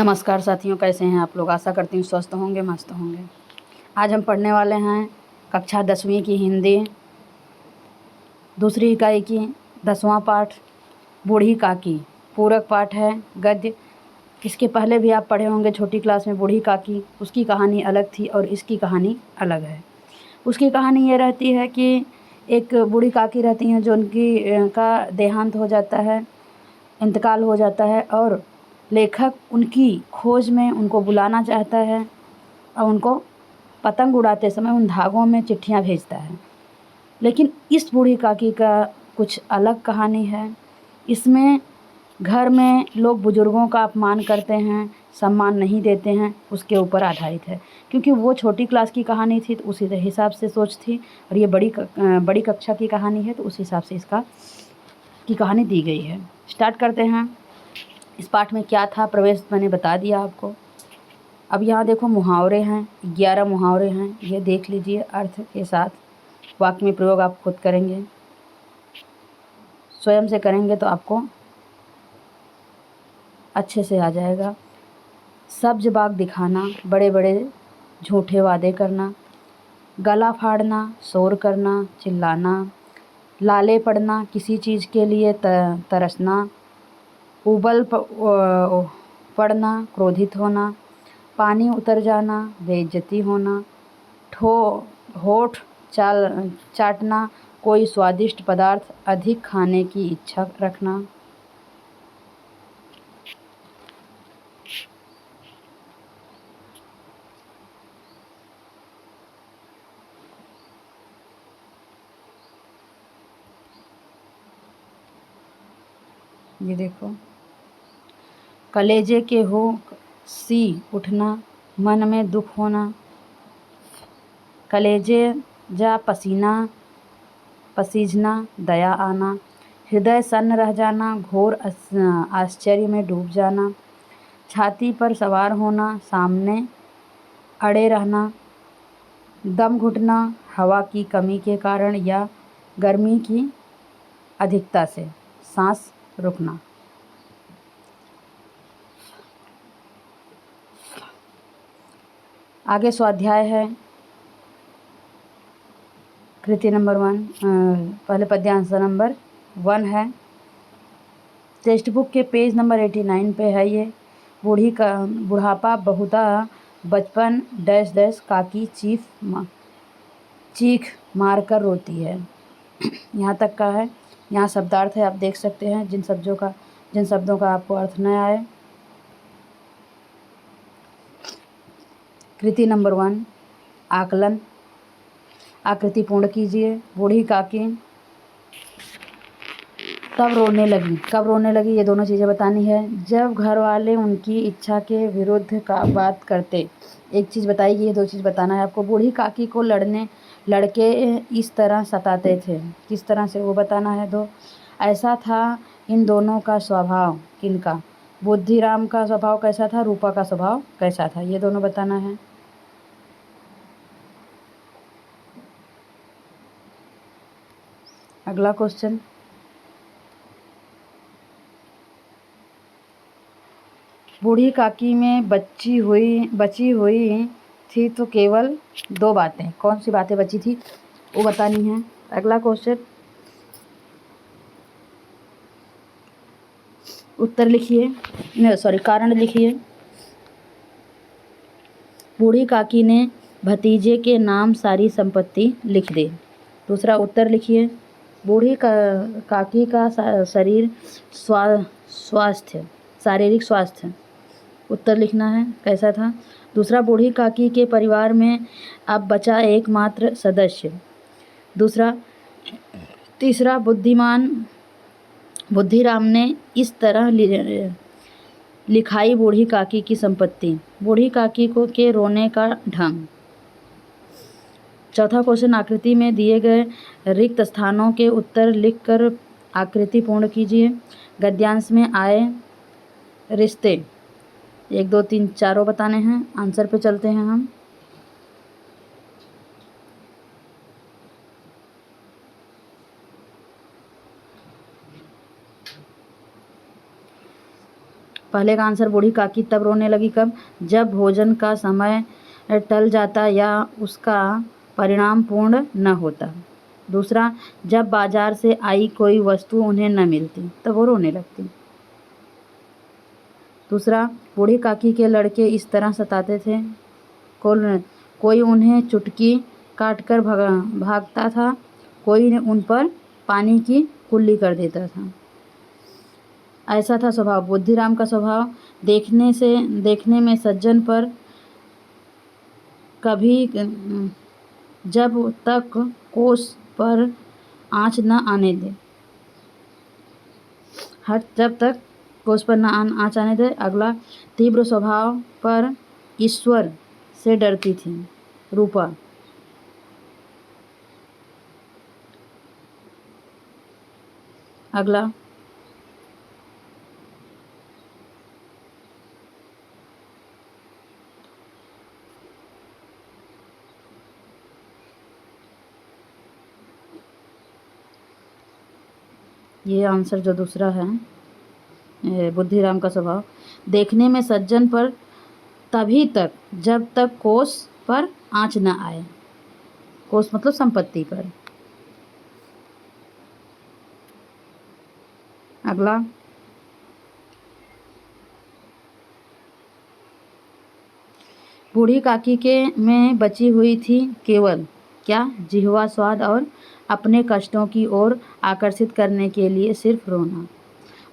नमस्कार साथियों, कैसे हैं आप लोग। आशा करती हूँ स्वस्थ होंगे, मस्त होंगे। आज हम पढ़ने वाले हैं कक्षा 10वीं की हिंदी दूसरी इकाई की 10वां पाठ बूढ़ी काकी। पूरक पाठ है, गद्य। इसके पहले भी आप पढ़े होंगे छोटी क्लास में बूढ़ी काकी। उसकी कहानी अलग थी और इसकी कहानी अलग है। उसकी कहानी ये रहती है कि एक बूढ़ी काकी रहती हैं जो उनकी का देहांत हो जाता है, इंतकाल हो जाता है और लेखक उनकी खोज में उनको बुलाना चाहता है और उनको पतंग उड़ाते समय उन धागों में चिट्ठियाँ भेजता है। लेकिन इस बूढ़ी काकी का कुछ अलग कहानी है। इसमें घर में लोग बुज़ुर्गों का अपमान करते हैं, सम्मान नहीं देते हैं, उसके ऊपर आधारित है। क्योंकि वो छोटी क्लास की कहानी थी तो उसी हिसाब से सोच थी, और ये बड़ी कक्षा की कहानी है तो उस हिसाब से इसका की कहानी दी गई है। स्टार्ट करते हैं। इस पाठ में क्या था, प्रवेश मैंने बता दिया आपको। अब यहाँ देखो मुहावरे हैं, 11 मुहावरे हैं। ये देख लीजिए अर्थ के साथ। वाक्य में प्रयोग आप खुद करेंगे, स्वयं से करेंगे तो आपको अच्छे से आ जाएगा। सब्ज बाग दिखाना, बड़े बड़े झूठे वादे करना, गला फाड़ना, शोर करना, चिल्लाना, लाले पड़ना, किसी चीज़ के लिए तरसना, उबल पड़ना, क्रोधित होना, पानी उतर जाना, बेइज्जती होना, होठ चाटना, कोई स्वादिष्ट पदार्थ अधिक खाने की इच्छा रखना। ये देखो, कलेजे के हो सी उठना, मन में दुख होना, कलेजे जा पसीना पसीजना, दया आना, हृदय सन्न रह जाना, घोर आश्चर्य में डूब जाना, छाती पर सवार होना, सामने अड़े रहना, दम घुटना, हवा की कमी के कारण या गर्मी की अधिकता से सांस रुकना। आगे स्वाध्याय है, कृति नंबर 1, पहले पद्यांश नंबर 1 है। टेक्स्ट बुक के पेज नंबर 89 पे है ये। बुढ़ापा बहुता बचपन डैश डैश काकी चीख मार कर रोती है। यहाँ तक का है। यहाँ शब्दार्थ है, आप देख सकते हैं। जिन शब्दों का आपको अर्थ न आए। कृति नंबर 1, आकलन। आकृति पूर्ण कीजिए। बूढ़ी काकी कब रोने लगी ये दोनों चीज़ें बतानी है। जब घर वाले उनकी इच्छा के विरुद्ध का बात करते। एक चीज़ बताइए, ये 2 चीज़ बताना है आपको। बूढ़ी काकी को लड़के इस तरह सताते थे, किस तरह से वो बताना है। 2, ऐसा था इन दोनों का स्वभाव। किनका? बुद्धिराम का स्वभाव कैसा था, रूपा का स्वभाव कैसा था, ये दोनों बताना है। अगला क्वेश्चन, बूढ़ी काकी में बची हुई थी तो केवल 2 बातें। कौन सी बातें बची थी वो बतानी है। अगला क्वेश्चन, उत्तर लिखिए, कारण लिखिए। बूढ़ी काकी ने भतीजे के नाम सारी संपत्ति लिख दी। दूसरा, उत्तर लिखिए। बूढ़ी काकी का शारीरिक स्वास्थ्य उत्तर लिखना है, कैसा था। दूसरा, बूढ़ी काकी के परिवार में अब बचा एकमात्र सदस्य। दूसरा, तीसरा, बुद्धिराम ने इस तरह लिखाई बूढ़ी काकी की संपत्ति। बूढ़ी काकी को के रोने का ढंग। चौथा क्वेश्चन, आकृति में दिए गए रिक्त स्थानों के उत्तर लिखकर आकृति पूर्ण कीजिए। गद्यांश में आए रिश्ते 1 2 3 4 बताने हैं। आंसर पे चलते हैं हम। पहले का आंसर बूढ़ी काकी तब रोने लगी कब? जब भोजन का समय टल जाता या उसका परिणाम पूर्ण न होता। दूसरा, जब बाजार से आई कोई वस्तु उन्हें न मिलती तब वो रोने लगती। दूसरा, बूढ़ी काकी के लड़के इस तरह सताते थे, कोई उन्हें चुटकी काटकर भागता था, कोई उन पर पानी की कुल्ली कर देता था। ऐसा था स्वभाव बुद्धिराम का स्वभाव। देखने में सज्जन पर कभी जब तक कोस पर आँच न आने दे, जब तक कोस पर न आँच आने दे। अगला, तीव्र स्वभाव पर ईश्वर से डरती थी रूपा। अगला, ये आंसर जो दूसरा है बुद्धिराम का स्वभाव। देखने में सज्जन पर तभी तक जब तक कोस पर आँच न आए। कोस मतलब संपत्ति पर। अगला, बूढ़ी काकी के में बची हुई थी केवल क्या? जिह्वा स्वाद और अपने कष्टों की ओर आकर्षित करने के लिए सिर्फ रोना।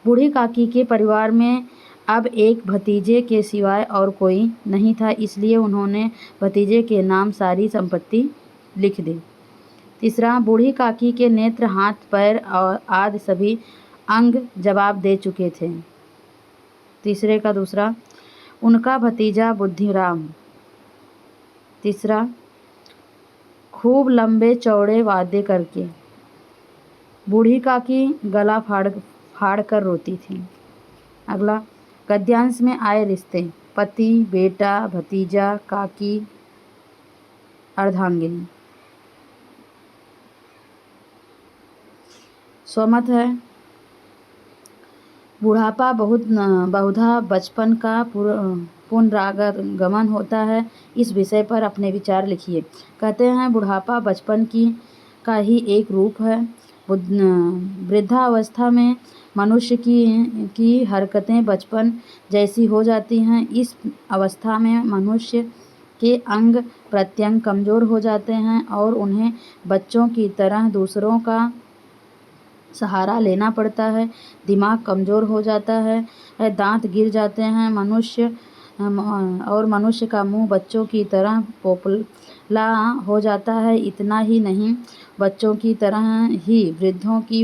बूढ़ी काकी के परिवार में अब एक भतीजे के सिवाय और कोई नहीं था, इसलिए उन्होंने भतीजे के नाम सारी संपत्ति लिख दी। तीसरा, बूढ़ी काकी के नेत्र, हाथ, पैर और आदि सभी अंग जवाब दे चुके थे। तीसरे का दूसरा, उनका भतीजा बुद्धिराम। तीसरा, खूब लंबे चौड़े वादे करके बूढ़ी काकी गला फाड़ कर रोती थी। अगला, गद्यांश में आए रिश्ते, पति, बेटा, भतीजा, काकी, अर्धांगिनी। स्वमत है, बुढ़ापा बहुधा बचपन का पुनरागमन होता है। इस विषय पर अपने विचार लिखिए। कहते हैं बुढ़ापा बचपन का ही एक रूप है। वृद्धावस्था में मनुष्य की हरकतें बचपन जैसी हो जाती हैं। इस अवस्था में मनुष्य के अंग प्रत्यंग कमज़ोर हो जाते हैं और उन्हें बच्चों की तरह दूसरों का सहारा लेना पड़ता है। दिमाग कमज़ोर हो जाता है, दांत गिर जाते हैं। मनुष्य का मुंह बच्चों की तरह पोपला हो जाता है। इतना ही नहीं, बच्चों की तरह ही वृद्धों की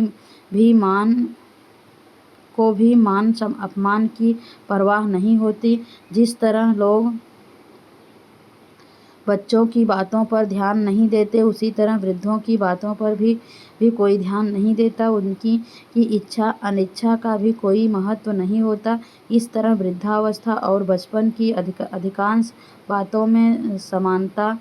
भी मान अपमान की परवाह नहीं होती। जिस तरह लोग बच्चों की बातों पर ध्यान नहीं देते, उसी तरह वृद्धों की बातों पर भी कोई ध्यान नहीं देता। उनकी इच्छा अनिच्छा का भी कोई महत्व नहीं होता। इस तरह वृद्धावस्था और बचपन की अधिकांश बातों में समानता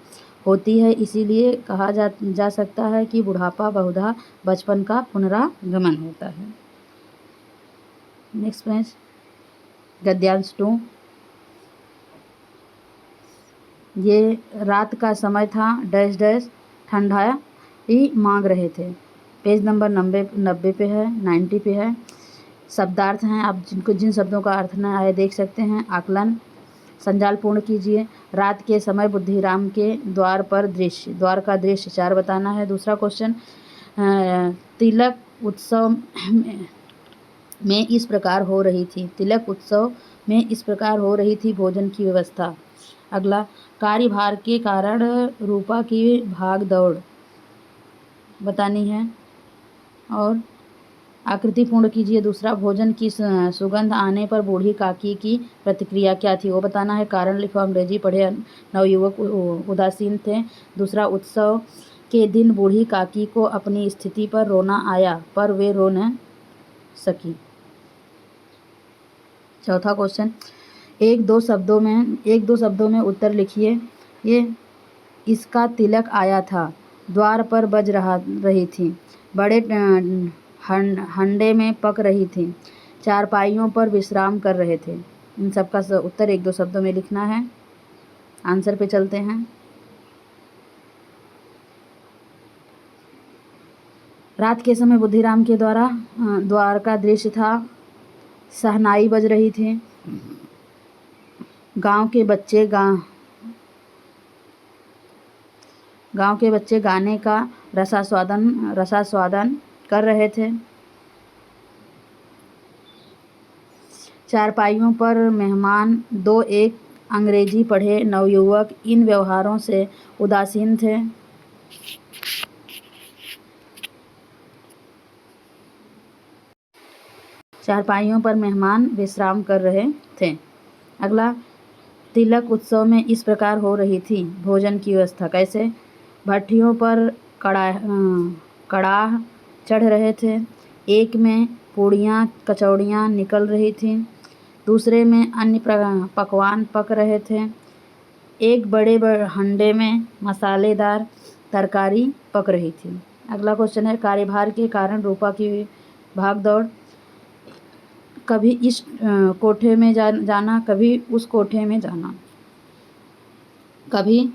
होती है। इसीलिए कहा जा सकता है कि बुढ़ापा बहुधा बचपन का पुनरागमन होता है। नेक्स्ट पेज, गद्यांश 2। ये रात का समय था, डैश डैश ठंडाई मांग रहे थे। पेज नंबर 90 पे है, 90 पे है। शब्दार्थ हैं, आप जिन शब्दों का अर्थ न आए देख सकते हैं। आकलन, संजाल पूर्ण कीजिए। रात के समय बुद्धिराम के द्वार का दृश्य 4 बताना है। दूसरा क्वेश्चन, तिलक उत्सव में इस प्रकार हो रही थी। तिलक उत्सव में इस प्रकार हो रही थी भोजन की व्यवस्था। अगला, कार्यभार के कारण रूपा की भाग दौड़ बतानी है और आकृति पूर्ण कीजिए। दूसरा, भोजन की सुगंध आने पर बूढ़ी काकी की प्रतिक्रिया क्या थी वो बताना है। कारण लिखो। अंग्रेजी पढ़े नवयुवक उदासीन थे। दूसरा, उत्सव के दिन बूढ़ी काकी को अपनी स्थिति पर रोना आया पर वे रो न सकी। चौथा क्वेश्चन, एक दो शब्दों में उत्तर लिखिए। ये इसका तिलक आया था, द्वार पर बज रही थी, बड़े हंडे में पक रही थी, चारपाइयों पर विश्राम कर रहे थे। इन सब का उत्तर 1-2 शब्दों में लिखना है। आंसर पे चलते हैं। रात के समय बुद्धिराम के द्वारा द्वार का दृश्य था। शहनाई बज रही थी। गांव के बच्चे गाने का रसास्वादन कर रहे थे। चारपाइयों पर मेहमान 2 एक अंग्रेजी पढ़े नवयुवक इन व्यवहारों से उदासीन थे। चारपाइयों पर मेहमान विश्राम कर रहे थे। अगला, तिलक उत्सव में इस प्रकार हो रही थी भोजन की व्यवस्था। कैसे? भट्ठियों पर कड़ाह चढ़ रहे थे। एक में पूड़ियाँ कचौड़ियाँ निकल रही थीं, दूसरे में अन्य पकवान पक रहे थे। एक बड़े हंडे में मसालेदार तरकारी पक रही थी। अगला क्वेश्चन है, कार्यभार के कारण रूपा की भागदौड़। कभी इस कोठे में जाना, कभी उस कोठे में जाना, कभी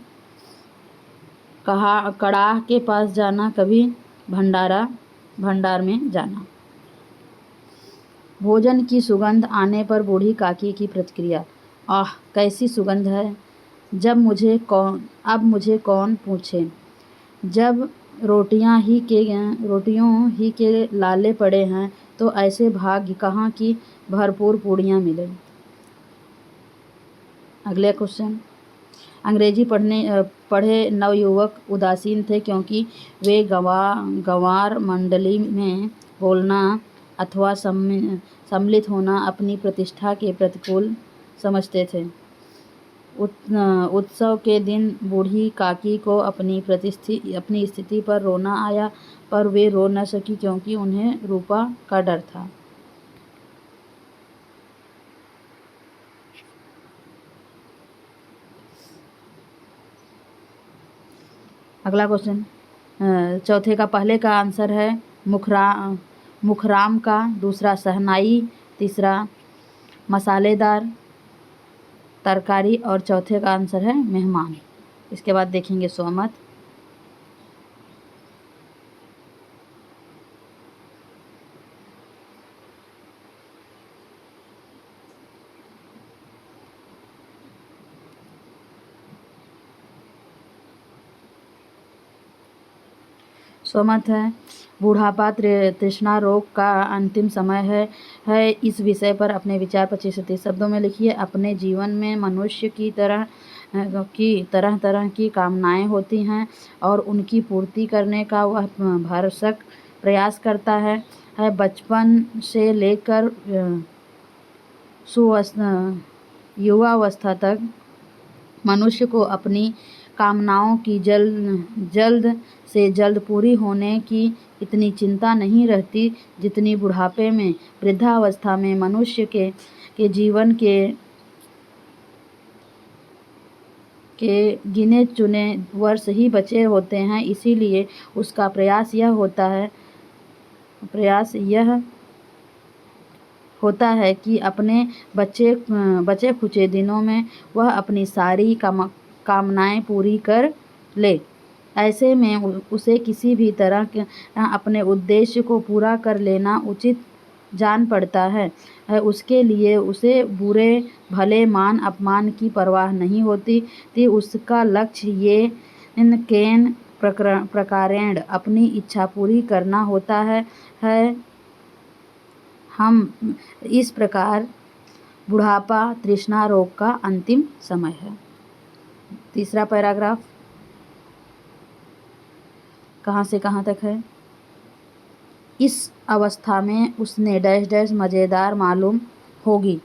कड़ाह के पास जाना, कभी भंडार में जाना। भोजन की सुगंध आने पर बूढ़ी काकी की प्रतिक्रिया। आह, कैसी सुगंध है! अब मुझे कौन पूछे। जब रोटियों ही के लाले पड़े हैं तो ऐसे भाग्य कहाँ की भरपूर पूड़ियाँ मिले। अगले क्वेश्चन, अंग्रेजी पढ़े नवयुवक उदासीन थे क्योंकि वे गंवार मंडली में बोलना अथवा सम्मिलित होना अपनी प्रतिष्ठा के प्रतिकूल समझते थे। उत्सव के दिन बूढ़ी काकी को अपनी स्थिति पर रोना आया, पर वे रो न सकी क्योंकि उन्हें रूपा का डर था। अगला क्वेश्चन, चौथे का पहले का आंसर है मुखराम का, दूसरा शहनाई, तीसरा मसालेदार तरकारी और चौथे का आंसर है मेहमान। इसके बाद देखेंगे सोमत। सोमत है, बुढ़ापा तृष्णा रोग का अंतिम समय है। इस विषय पर अपने विचार 25 से 30 शब्दों में लिखिए। अपने जीवन में मनुष्य की तरह तरह की कामनाएं होती हैं और उनकी पूर्ति करने का वह भरसक प्रयास करता है। बचपन से लेकर युवावस्था तक मनुष्य को अपनी कामनाओं की जल्द से जल्द पूरी होने की इतनी चिंता नहीं रहती जितनी बुढ़ापे में, वृद्धावस्था में मनुष्य के जीवन के गिने चुने वर्ष ही बचे होते हैं। इसीलिए उसका प्रयास यह होता है कि अपने बचे खुचे दिनों में वह अपनी सारी कामनाएं पूरी कर ले। ऐसे में उसे किसी भी तरह अपने उद्देश्य को पूरा कर लेना उचित जान पड़ता है। उसके लिए उसे बुरे भले मान अपमान की परवाह नहीं होती। उसका लक्ष्य ये केन प्रकारेण अपनी इच्छा पूरी करना होता है। हम इस प्रकार बुढ़ापा तृष्णा रोग का अंतिम समय है। तीसरा पैराग्राफ कहाँ से कहाँ तक है? इस अवस्था में उसने डैश डैश मज़ेदार मालूम होगी।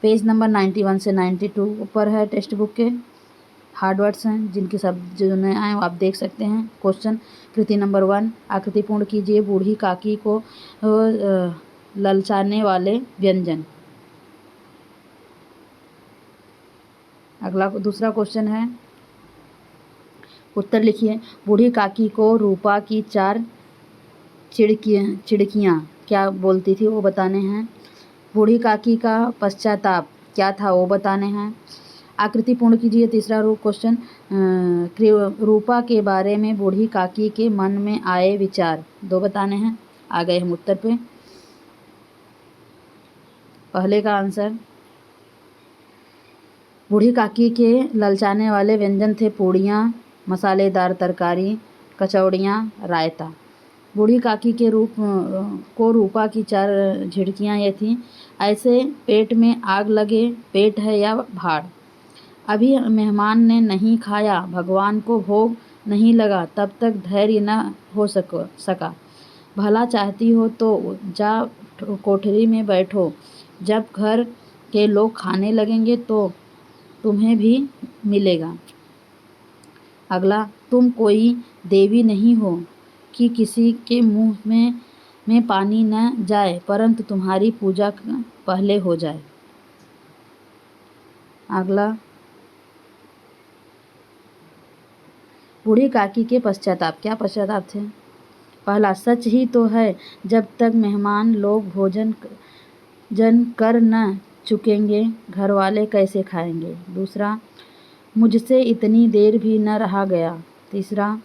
पेज नंबर 91 से 92 ऊपर है टेक्स्ट बुक के। हार्ड वर्ड्स हैं जिनके शब्द जो नए आए आप देख सकते हैं। क्वेश्चन, कृति नंबर 1, आकृति पूर्ण कीजिए बूढ़ी काकी को ललचाने वाले व्यंजन। अगला दूसरा क्वेश्चन है, उत्तर लिखिए। बूढ़ी काकी को रूपा की 4 चिड़कियाँ क्या बोलती थी वो बताने हैं। बूढ़ी काकी का पश्चाताप। क्या था वो बताने हैं। आकृति पूर्ण कीजिए। तीसरा क्वेश्चन, रूपा के बारे में बूढ़ी काकी के मन में आए विचार, 2 बताने हैं। आ गए हम उत्तर पे। पहले का आंसर, बूढ़ी काकी के ललचाने वाले व्यंजन थे पूड़ियाँ, मसालेदार तरकारी, कचौड़ियाँ, रायता। बूढ़ी काकी के रूपा की 4 झिड़कियाँ ये थीं, ऐसे पेट में आग लगे, पेट है या भाड़। अभी मेहमान ने नहीं खाया, भगवान को भोग नहीं लगा, तब तक धैर्य न हो सका। भला चाहती हो तो जा कोठरी में बैठो, जब घर के लोग खाने लगेंगे तो तुम्हें भी मिलेगा। अगला, तुम कोई देवी नहीं हो कि किसी के मुंह में पानी न जाए, परंतु तुम्हारी पूजा पहले हो जाए। अगला, बूढ़ी काकी के पश्चाताप, क्या पश्चाताप थे। पहला, सच ही तो है, जब तक मेहमान लोग भोजन कर न चुकेंगे, घर वाले कैसे खाएंगे। दूसरा, मुझसे इतनी देर भी न रहा गया। तीसरा,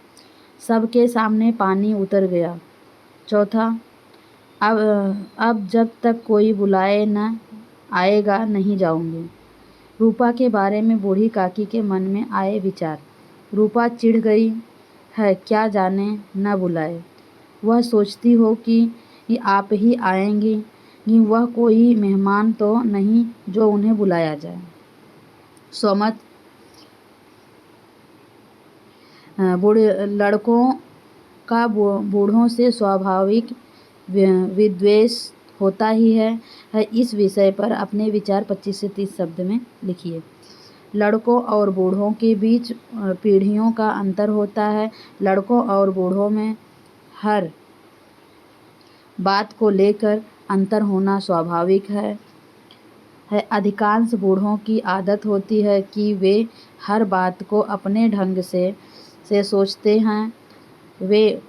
सबके सामने पानी उतर गया। चौथा, अब जब तक कोई बुलाए न आएगा नहीं जाऊंगी। रूपा के बारे में बूढ़ी काकी के मन में आए विचार। रूपा चिढ़ गई है, क्या जाने न बुलाए। वह सोचती हो कि आप ही आएंगी, कि वह कोई मेहमान तो नहीं जो उन्हें बुलाया जाए। सोमत, लड़कों का बूढ़ों से स्वाभाविक विद्वेष होता ही है। इस विषय पर अपने विचार 25 से 30 शब्द में लिखिए। लड़कों और बूढ़ों के बीच पीढ़ियों का अंतर होता है। लड़कों और बूढ़ों में हर बात को लेकर अंतर होना स्वाभाविक है। अधिकांश बूढ़ों की आदत होती है कि वे हर बात को अपने ढंग से सोचते हैं। वे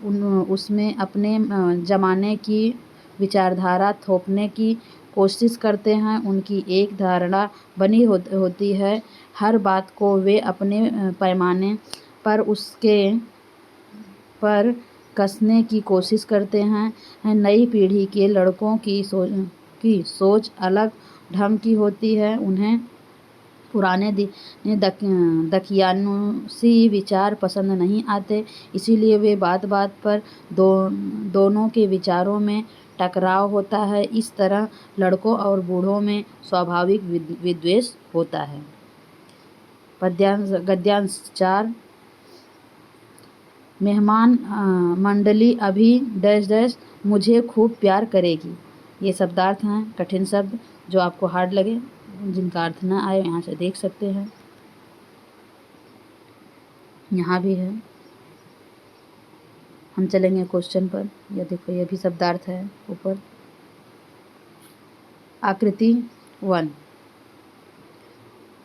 उसमें अपने ज़माने की विचारधारा थोपने की कोशिश करते हैं। उनकी एक धारणा बनी होती है, हर बात को वे अपने पैमाने पर उसके पर कसने की कोशिश करते हैं। नई पीढ़ी के लड़कों की सोच अलग ढंग की होती है। उन्हें पुराने दकियानुसी विचार पसंद नहीं आते, इसीलिए वे बात बात पर दोनों के विचारों में टकराव होता है। इस तरह लड़कों और बूढ़ों में स्वाभाविक विद्वेष होता है। गद्यांश 4, मेहमान मंडली अभी डैश डैश मुझे खूब प्यार करेगी। ये शब्दार्थ हैं, कठिन शब्द जो आपको हार्ड लगे, जिनका अर्थ न आए यहाँ से देख सकते हैं। यहाँ भी है। हम चलेंगे क्वेश्चन पर। यह देखो, यह भी शब्दार्थ है ऊपर। आकृति 1,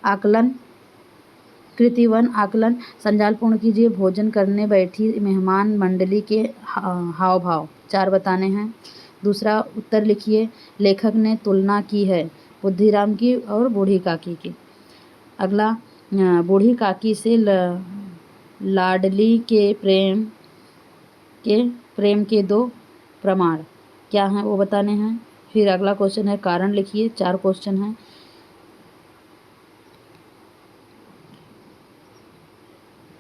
आकलन। कृति 1, आकलन। संजाल पूर्ण कीजिए। भोजन करने बैठी मेहमान मंडली के हाव भाव, 4 बताने हैं। दूसरा, उत्तर लिखिए। लेखक ने तुलना की है बुद्धिराम की और बूढ़ी काकी की। अगला, बूढ़ी काकी से लाडली के प्रेम के 2 प्रमाण क्या हैं वो बताने हैं। फिर अगला क्वेश्चन है, कारण लिखिए। 4 क्वेश्चन हैं।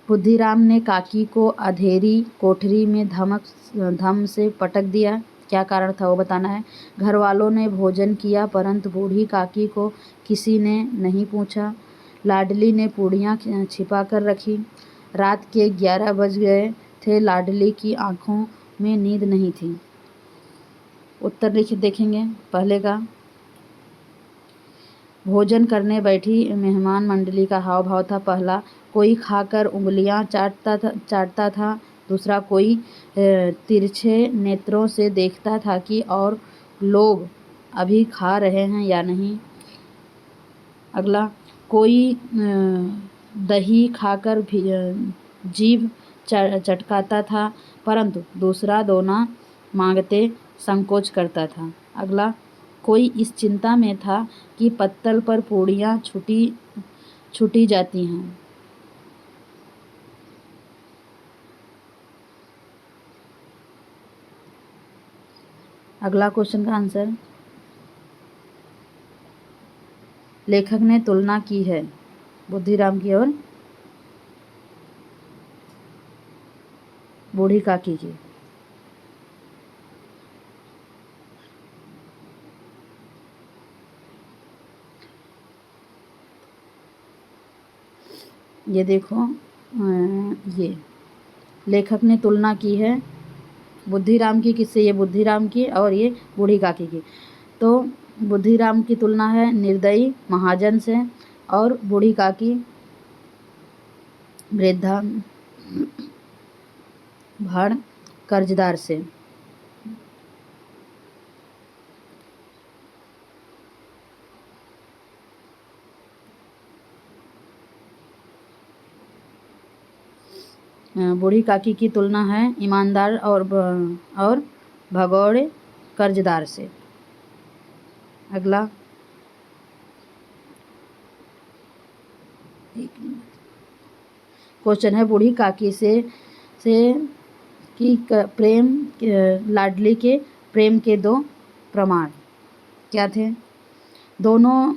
बुद्धिराम ने काकी को अंधेरी कोठरी में धम से पटक दिया, क्या कारण था वो बताना है। घर वालों ने भोजन किया, परंतु बूढ़ी काकी को किसी ने नहीं पूछा। लाडली ने पूड़ियाँ छिपा कर रखी। रात के 11 बज गए थे, लाडली की आंखों में नींद नहीं थी। उत्तर लिख देखेंगे। पहले का, भोजन करने बैठी मेहमान मंडली का हाव भाव था। पहला, कोई खाकर उंगलियां चाटता था। दूसरा, कोई तिरछे नेत्रों से देखता था कि और लोग अभी खा रहे हैं या नहीं। अगला, कोई दही खाकर जीभ चटकाता था, परंतु दूसरा दोना मांगते संकोच करता था। अगला, कोई इस चिंता में था कि पत्तल पर पूड़ियाँ छुटी जाती हैं। अगला क्वेश्चन का आंसर, लेखक ने तुलना की है बुद्धिराम की और बूढ़ी काकी की। ये देखो, ये लेखक ने तुलना की है बुद्धिराम की किससे, ये बुद्धिराम की और ये बूढ़ी काकी की। तो बुद्धिराम की तुलना है निर्दयी महाजन से और बूढ़ी काकी वृद्धा भड़ कर्जदार से। बूढ़ी काकी की तुलना है ईमानदार और भगोड़े कर्जदार से। अगला, क्वेश्चन है बूढ़ी काकी से की प्रेम लाडली के प्रेम के दो प्रमाण क्या थे। दोनों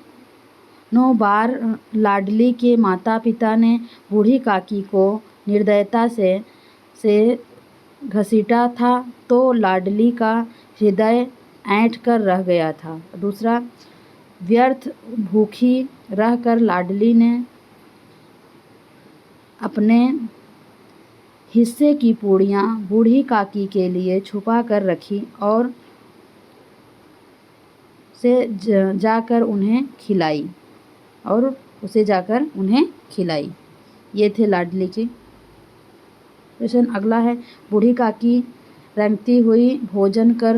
बार लाडली के माता पिता ने बूढ़ी काकी को निर्दयता से घसीटा था तो लाडली का हृदय ऐंठ कर रह गया था। दूसरा, व्यर्थ भूखी रहकर लाडली ने अपने हिस्से की पूड़ियाँ बूढ़ी काकी के लिए छुपा कर रखी और जाकर उन्हें खिलाई। ये थे लाडली की। क्वेश्चन अगला है, बूढ़ी काकी रेंगती हुई भोजन कर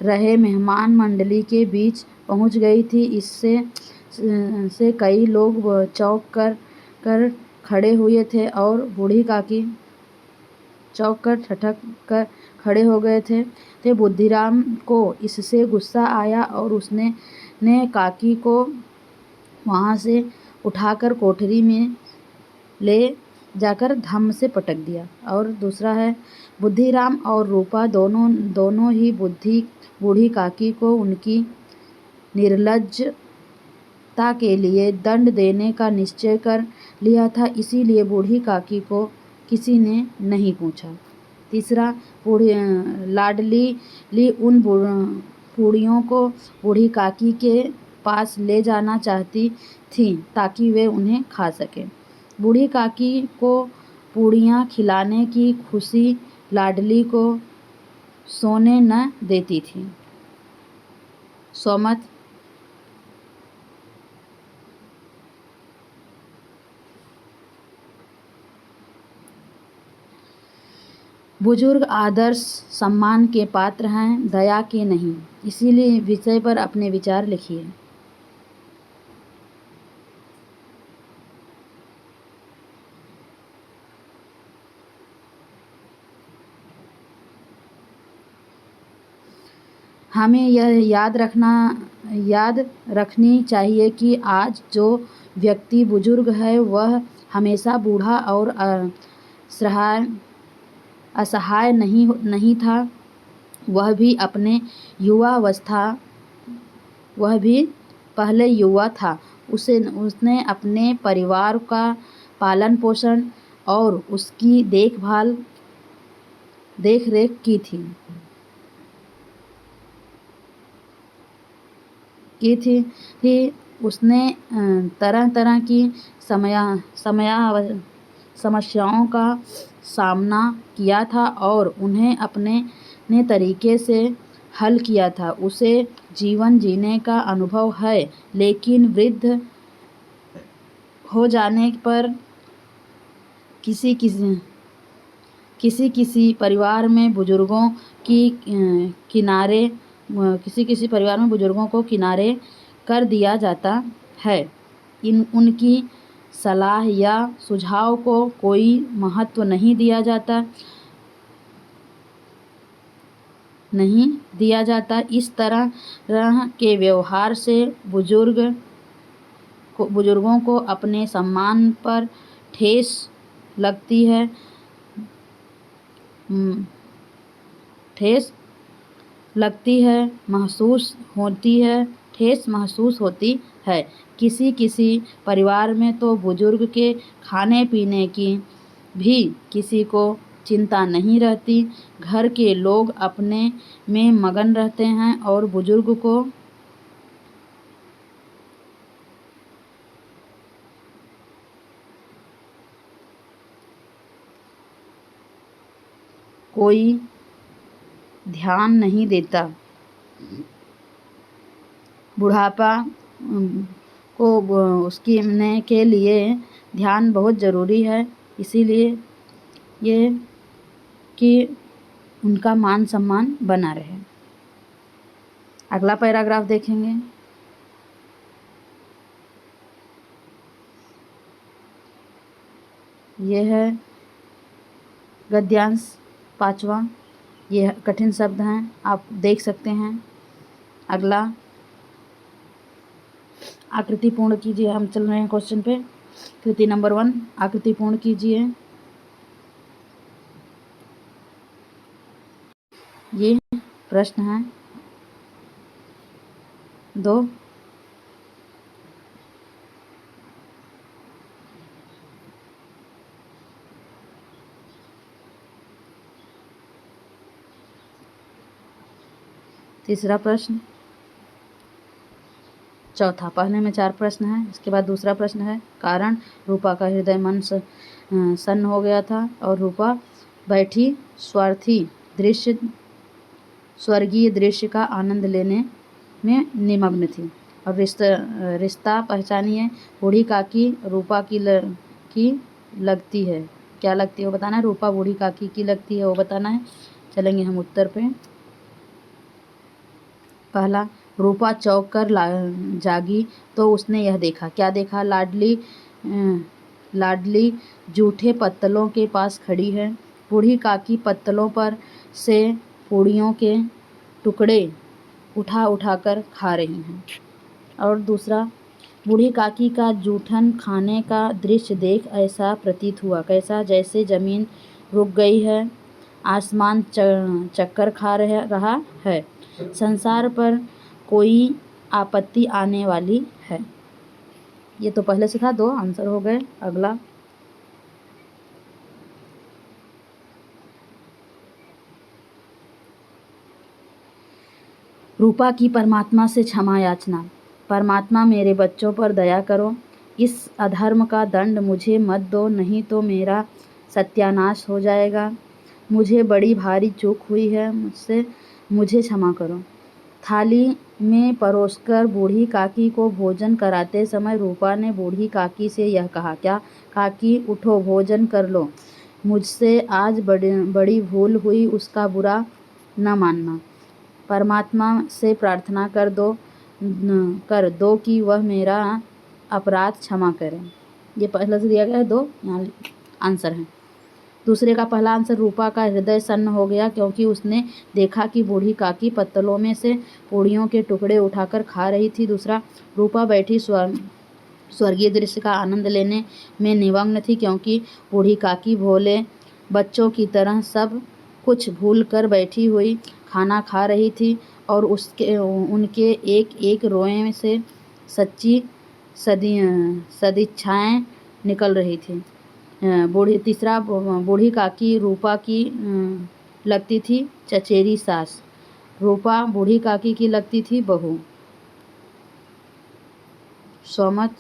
रहे मेहमान मंडली के बीच पहुंच गई थी। इससे कई लोग चौंक कर खड़े हुए थे और बूढ़ी काकी चौंक कर ठठक कर खड़े हो गए थे। बुद्धिराम को इससे गुस्सा आया और उसने काकी को वहाँ से उठाकर कोठरी में ले जाकर धम्म से पटक दिया। और दूसरा है, बुद्धिराम और रूपा दोनों ही बूढ़ी काकी को उनकी निर्लज्जता के लिए दंड देने का निश्चय कर लिया था, इसीलिए बूढ़ी काकी को किसी ने नहीं पूछा। तीसरा, लाडली उन पूड़ियों को बूढ़ी काकी के पास ले जाना चाहती थी ताकि वे उन्हें खा सकें। बूढ़ी काकी को पूड़ियाँ खिलाने की खुशी लाडली को सोने न देती थी। सोमत, बुजुर्ग आदर्श सम्मान के पात्र हैं, दया के नहीं। इसीलिए विषय पर अपने विचार लिखिए। हमें यह याद रखनी चाहिए कि आज जो व्यक्ति बुजुर्ग है वह हमेशा बूढ़ा और असहाय नहीं था। वह भी पहले युवा था। उसने अपने परिवार का पालन पोषण और उसकी देख रेख की थी। उसने तरह तरह की समस्याओं का सामना किया था और उन्हें अपने तरीके से हल किया था। उसे जीवन जीने का अनुभव है, लेकिन वृद्ध हो जाने पर किसी परिवार में बुजुर्गों को किनारे कर दिया जाता है। उनकी सलाह या सुझाव को कोई महत्व नहीं दिया जाता। नहीं दिया जाता। इस तरह के व्यवहार से बुजुर्गों को अपने सम्मान पर ठेस लगती है ठेस लगती है महसूस होती है ठेस महसूस होती है। किसी किसी परिवार में तो बुजुर्ग के खाने पीने की भी किसी को चिंता नहीं रहती। घर के लोग अपने में मगन रहते हैं और बुजुर्ग को कोई ध्यान नहीं देता। बुढ़ापा को उसकी के लिए ध्यान बहुत ज़रूरी है, इसीलिए ये कि उनका मान सम्मान बना रहे। अगला पैराग्राफ देखेंगे। ये है गद्यांश 5वां। ये कठिन शब्द हैं, आप देख सकते हैं। अगला आकृति पूर्ण कीजिए। हम चल रहे हैं क्वेश्चन पे। कृति नंबर 1, आकृति पूर्ण कीजिए। ये प्रश्न है 2। तीसरा प्रश्न। चौथा। पहले में 4 प्रश्न हैं, इसके बाद दूसरा प्रश्न है। कारण रूपा का हृदय मन सन्न हो गया था और रूपा बैठी स्वर्गीय दृश्य का आनंद लेने में निमग्न थी। और रिश्ता पहचानिए। बूढ़ी काकी रूपा की लगती है। क्या लगती है वो बताना है। रूपा बूढ़ी काकी की लगती है वो बताना है। चलेंगे हम उत्तर पे। पहला, रूपा चौंक कर जागी तो उसने यह देखा। क्या देखा। लाडली जूठे पत्तलों के पास खड़ी है। बूढ़ी काकी पत्तलों पर से पूड़ियों के टुकड़े उठा कर खा रही हैं। और दूसरा, बूढ़ी काकी का जूठन खाने का दृश्य देख ऐसा प्रतीत हुआ। कैसा। जैसे ज़मीन रुक गई है, आसमान चक्कर खा रहा है, संसार पर कोई आपत्ति आने वाली है। ये तो पहले से था। 2 आंसर हो गए। अगला, रूपा की परमात्मा से क्षमा याचना। परमात्मा मेरे बच्चों पर दया करो। इस अधर्म का दंड मुझे मत दो, नहीं तो मेरा सत्यानाश हो जाएगा। मुझे बड़ी भारी चूक हुई है, मुझे क्षमा करो। थाली में परोसकर बूढ़ी काकी को भोजन कराते समय रूपा ने बूढ़ी काकी से यह कहा। क्या। काकी उठो, भोजन कर लो। मुझसे आज बड़ी भूल हुई, उसका बुरा न मानना। परमात्मा से प्रार्थना कर दो कि वह मेरा अपराध क्षमा करें। ये पहले से दिया गया है। 2 यहाँ आंसर हैं। दूसरे का पहला आंसर, रूपा का हृदय सन्न हो गया क्योंकि उसने देखा कि बूढ़ी काकी पत्तलों में से पूड़ियों के टुकड़े उठाकर खा रही थी। दूसरा, रूपा बैठी स्वर्गीय दृश्य का आनंद लेने में निमग्न थी क्योंकि बूढ़ी काकी भोले बच्चों की तरह सब कुछ भूल कर बैठी हुई खाना खा रही थी और उनके एक एक रोए से सच्ची सदिच्छाएँ निकल रही थी। तीसरा, बूढ़ी काकी रूपा की लगती थी चचेरी सास। रूपा बूढ़ी काकी की लगती थी बहू। सहमत।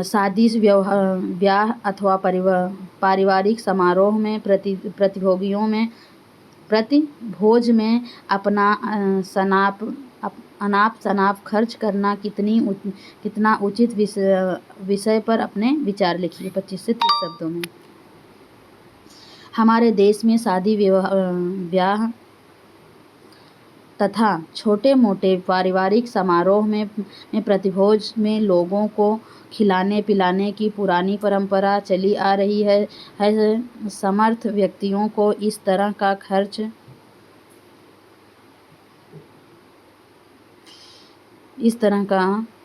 शादी ब्याह अथवा पारिवारिक समारोह में प्रतिभोज में अपना अनाप शनाप खर्च करना कितना उचित विषय पर अपने विचार लिखिए 25 से 30 शब्दों में। हमारे देश में शादी ब्याह तथा छोटे मोटे पारिवारिक समारोह में प्रतिभोज में लोगों को खिलाने पिलाने की पुरानी परंपरा चली आ रही है। समर्थ व्यक्तियों को इस तरह का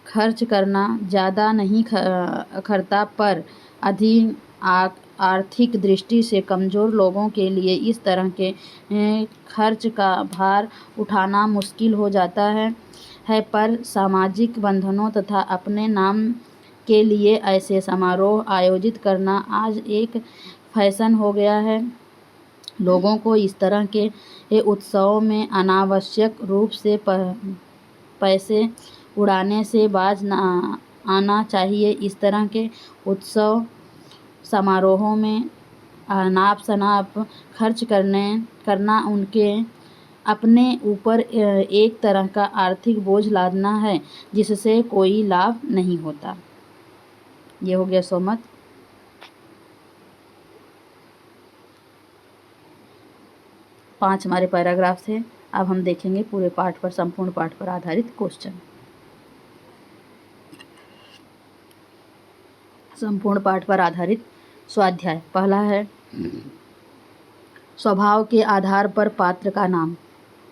खर्च करना ज़्यादा नहीं खरता, पर अधिक आर्थिक दृष्टि से कमज़ोर लोगों के लिए इस तरह के खर्च का भार उठाना मुश्किल हो जाता है। पर सामाजिक बंधनों तथा अपने नाम के लिए ऐसे समारोह आयोजित करना आज एक फैशन हो गया है। लोगों को इस तरह के उत्सवों में अनावश्यक रूप से पैसे उड़ाने से बाज आना चाहिए। इस तरह के उत्सव समारोहों में अनाप शनाप खर्च करना उनके अपने ऊपर एक तरह का आर्थिक बोझ लादना है, जिससे कोई लाभ नहीं होता। ये हो गया सोमत। पांच हमारे पैराग्राफ थे। अब हम देखेंगे पूरे पाठ पर, संपूर्ण पाठ पर आधारित क्वेश्चन। संपूर्ण पाठ पर आधारित स्वाध्याय। पहला है, स्वभाव के आधार पर पात्र का नाम।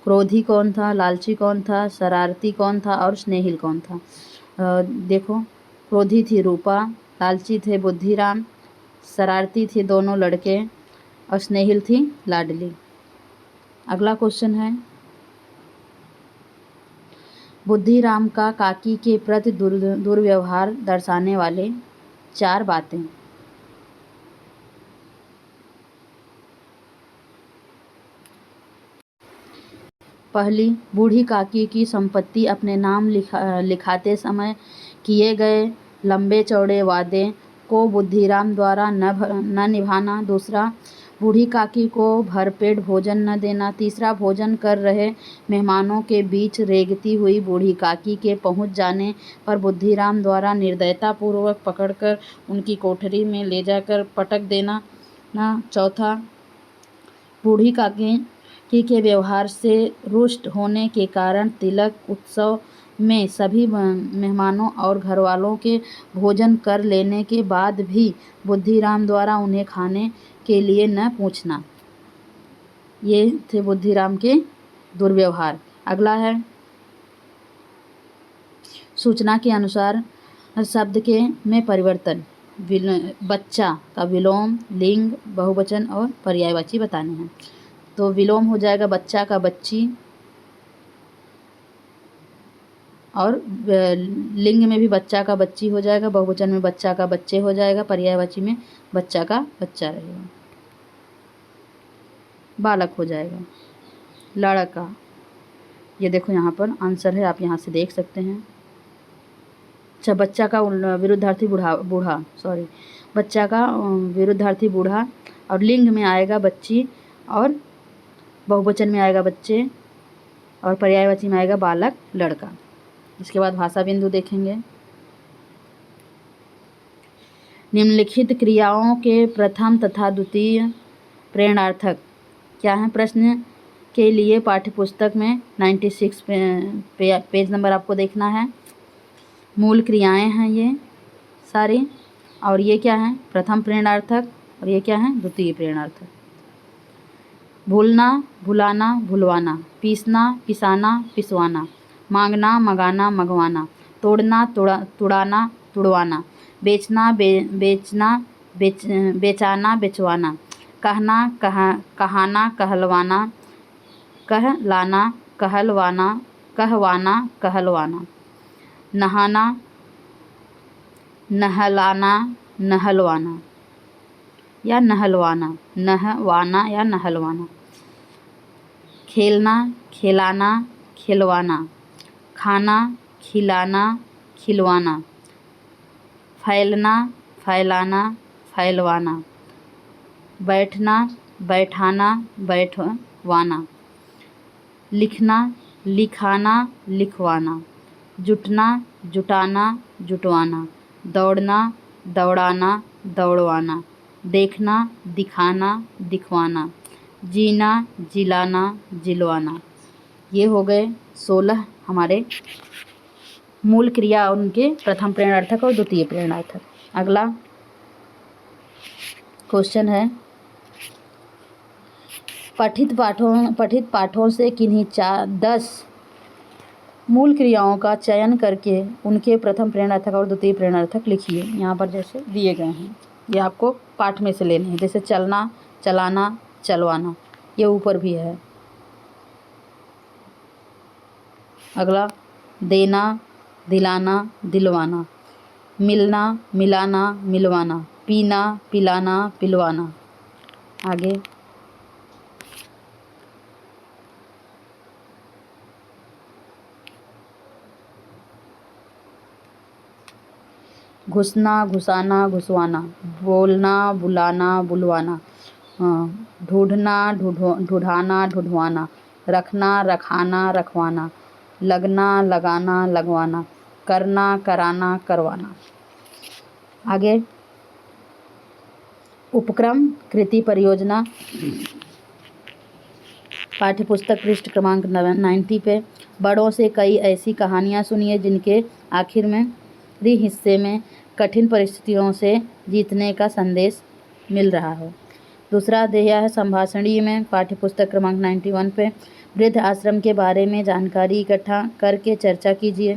क्रोधी कौन था, लालची कौन था, शरारती कौन था और स्नेहिल कौन था। देखो, क्रोधी थी रूपा, लालची थे बुद्धिराम, शरारती थे दोनों लड़के और स्नेहिल थी लाडली। अगला क्वेश्चन है, बुद्धिराम का काकी के प्रति दुर्व्यवहार दर्शाने वाले 4 बातें। पहली, बूढ़ी काकी की संपत्ति अपने नाम लिखाते समय किए गए लंबे चौड़े वादे को बुद्धिराम द्वारा न निभाना। दूसरा, बूढ़ी काकी को भरपेट भोजन न देना। तीसरा, भोजन कर रहे मेहमानों के बीच रेंगती हुई बूढ़ी काकी के पहुंच जाने पर बुद्धिराम द्वारा निर्दयतापूर्वक पकड़कर उनकी कोठरी में ले जाकर पटक देना। चौथा, बूढ़ी काकी के व्यवहार से रुष्ट होने के कारण तिलक उत्सव में सभी मेहमानों और घरवालों के भोजन कर लेने के बाद भी बुद्धिराम द्वारा उन्हें खाने के लिए न पूछना। ये थे बुद्धिराम के दुर्व्यवहार। अगला है, सूचना के अनुसार शब्द में परिवर्तन। बच्चा का विलोम, लिंग, बहुवचन और पर्यायवाची बताने हैं। तो विलोम हो जाएगा बच्चा का बच्ची, और लिंग में भी बच्चा का बच्ची हो जाएगा, बहुवचन में बच्चा का बच्चे हो जाएगा, पर्यायवाची में बच्चा का बच्चा रहेगा। बालक हो जाएगा लड़का। ये देखो यहाँ पर आंसर है, आप यहाँ से देख सकते हैं। अच्छा, बच्चा का विरुद्धार्थी बच्चा का विरुद्धार्थी बूढ़ा, और लिंग में आएगा बच्ची, और बहुवचन में आएगा बच्चे, और पर्यायवाची में आएगा बालक लड़का। इसके बाद भाषा बिंदु देखेंगे। निम्नलिखित क्रियाओं के प्रथम तथा द्वितीय प्रेरणार्थक क्या हैं? प्रश्न के लिए पाठ्यपुस्तक में 96 पेज नंबर आपको देखना है। मूल क्रियाएं हैं ये सारी, और ये क्या है? प्रथम प्रेरणार्थक, और ये क्या है? द्वितीय प्रेरणार्थक। भूलना, भुलाना, भुलवाना, पीसना, पिसाना, पिसवाना, मांगना, मगाना, मगवाना, तोड़ना, तुड़ाना, तुड़वाना, बेचना, बेचाना, बेचवाना, कहना, कहाना, कहलवाना, कहलाना, कहलवाना, कहवाना, कहलवाना, नहाना, नहलाना, नहलवाना या नहलवाना, नहवाना या नहलवाना, खेलना, खिलाना, खिलवाना, खाना, खिलाना, खिलवाना, फैलना, फैलाना, फैलवाना, बैठना, बैठाना, बैठवाना, लिखना, लिखाना, लिखवाना, जुटना, जुटाना, जुटवाना, दौड़ना, दौड़ाना, दौड़वाना, देखना, दिखाना, दिखवाना, जीना, जिलाना, जिलवाना। ये हो गए 16 हमारे मूल क्रिया और उनके प्रथम प्रेरणार्थक और द्वितीय प्रेरणार्थक। अगला क्वेश्चन है, पठित पाठों से किन्हीं 10 मूल क्रियाओं का चयन करके उनके प्रथम प्रेरणार्थक और द्वितीय प्रेरणार्थक लिखिए। यहाँ पर जैसे दिए गए हैं, ये आपको पाठ में से लेने हैं। जैसे चलना, चलाना, चलवाना, ये ऊपर भी है। अगला देना, दिलाना, दिलवाना, मिलना, मिलाना, मिलवाना, पीना, पिलाना, पिलवाना। आगे घुसना, घुसाना, घुसवाना, बोलना, बुलाना, बुलवाना, ढूंढना, ढूंढाना, ढूंढवाना, रखना, रखाना, रखवाना, लगना, लगाना, लगवाना, करना, कराना, करवाना। आगे उपक्रम कृति परियोजना, पाठ्यपुस्तक पृष्ठ क्रमांक 90 पे। बड़ों से कई ऐसी कहानियाँ सुनिए जिनके आखिर में हिस्से में कठिन परिस्थितियों से जीतने का संदेश मिल रहा हो। दूसरा दिया है संभाषणी में, पाठ्यपुस्तक क्रमांक 91 पे। वृद्ध आश्रम के बारे में जानकारी इकट्ठा करके चर्चा कीजिए।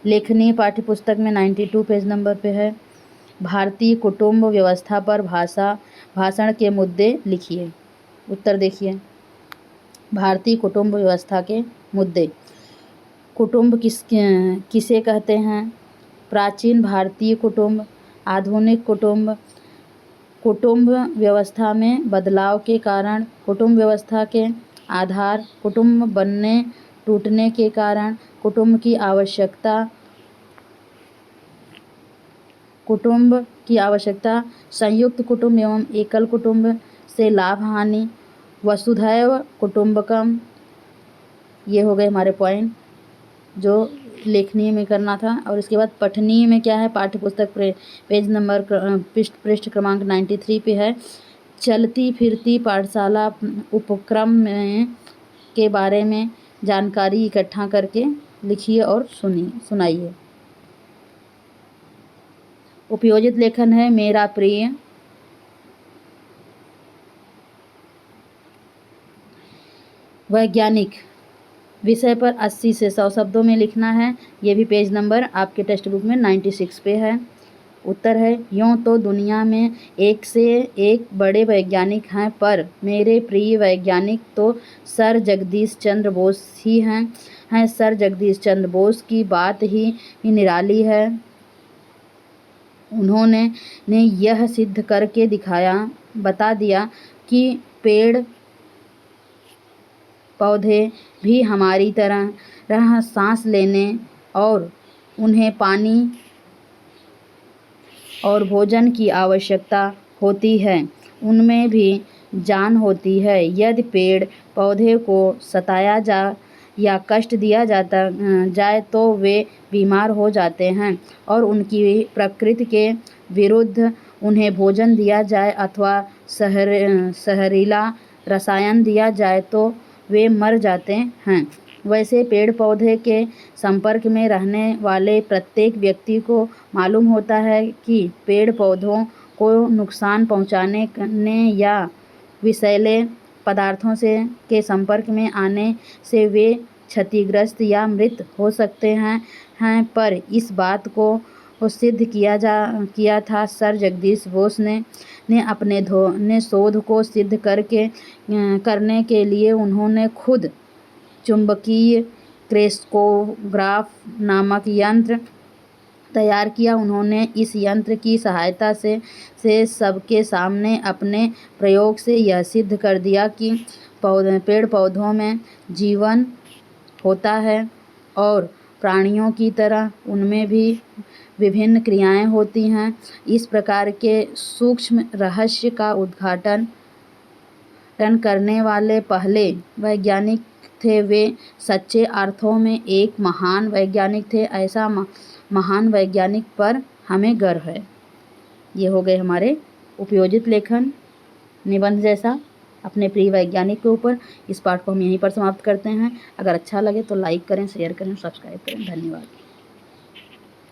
लेखनी पाठ्यपुस्तक में 92 पेज नंबर पे है। भारतीय कुटुंब व्यवस्था पर भाषण के मुद्दे लिखिए। उत्तर देखिए, भारतीय कुटुंब व्यवस्था के मुद्दे। कुटुंब किसे कहते हैं? प्राचीन भारतीय कुटुंब, आधुनिक कुटुंब, कुटुंब व्यवस्था में बदलाव के कारण, कुटुंब व्यवस्था के आधार, कुटुंब बनने टूटने के कारण, कुटुंब की आवश्यकता, संयुक्त कुटुंब एवं एकल कुटुंब से लाभ हानि, वसुधैव कुटुंबकम। ये हो गए हमारे पॉइंट जो लेखनीय में करना था। और इसके बाद पठनीय में क्या है? पाठ्यपुस्तक पेज नंबर पृष्ठ क्रमांक 93 पे है। चलती फिरती पाठशाला उपक्रम के बारे में जानकारी इकट्ठा करके लिखिए और सुनाइए। उपयोजित लेखन है मेरा प्रिय वैज्ञानिक विषय पर 80 से 100 शब्दों में लिखना है। ये भी पेज नंबर आपके टेक्स्ट बुक में 96 पे है। उत्तर है, यूँ तो दुनिया में एक से एक बड़े वैज्ञानिक हैं, पर मेरे प्रिय वैज्ञानिक तो सर जगदीश चंद्र बोस ही हैं। सर जगदीश चंद्र बोस की बात ही निराली है। उन्होंने यह सिद्ध करके बता दिया कि पेड़ पौधे भी हमारी तरह सांस लेने और उन्हें पानी और भोजन की आवश्यकता होती है। उनमें भी जान होती है। यदि पेड़ पौधे को सताया या कष्ट दिया जाए तो वे बीमार हो जाते हैं, और उनकी प्रकृति के विरुद्ध उन्हें भोजन दिया जाए अथवा जहरीला रसायन दिया जाए तो वे मर जाते हैं। वैसे पेड़ पौधे के संपर्क में रहने वाले प्रत्येक व्यक्ति को मालूम होता है कि पेड़ पौधों को नुकसान पहुंचाने या विषैले पदार्थों के संपर्क में आने से वे क्षतिग्रस्त या मृत हो सकते हैं। पर इस बात को सिद्ध किया था सर जगदीश बोस ने अपने शोध को सिद्ध करने के लिए उन्होंने खुद चुंबकीय क्रेस्कोग्राफ नामक यंत्र तैयार किया। उन्होंने इस यंत्र की सहायता से सबके सामने अपने प्रयोग से यह सिद्ध कर दिया कि पेड़ पौधों में जीवन होता है और प्राणियों की तरह उनमें भी विभिन्न क्रियाएं होती हैं। इस प्रकार के सूक्ष्म रहस्य का उद्घाटन करने वाले पहले वैज्ञानिक थे। वे सच्चे अर्थों में एक महान वैज्ञानिक थे। ऐसा महान वैज्ञानिक पर हमें गर्व है। ये हो गए हमारे उपयोजित लेखन निबंध जैसा। अपने प्रिय वैज्ञानिक के ऊपर। इस पाठ को हम यहीं पर समाप्त करते हैं। अगर अच्छा लगे तो लाइक करें, शेयर करें, सब्सक्राइब करें। धन्यवाद।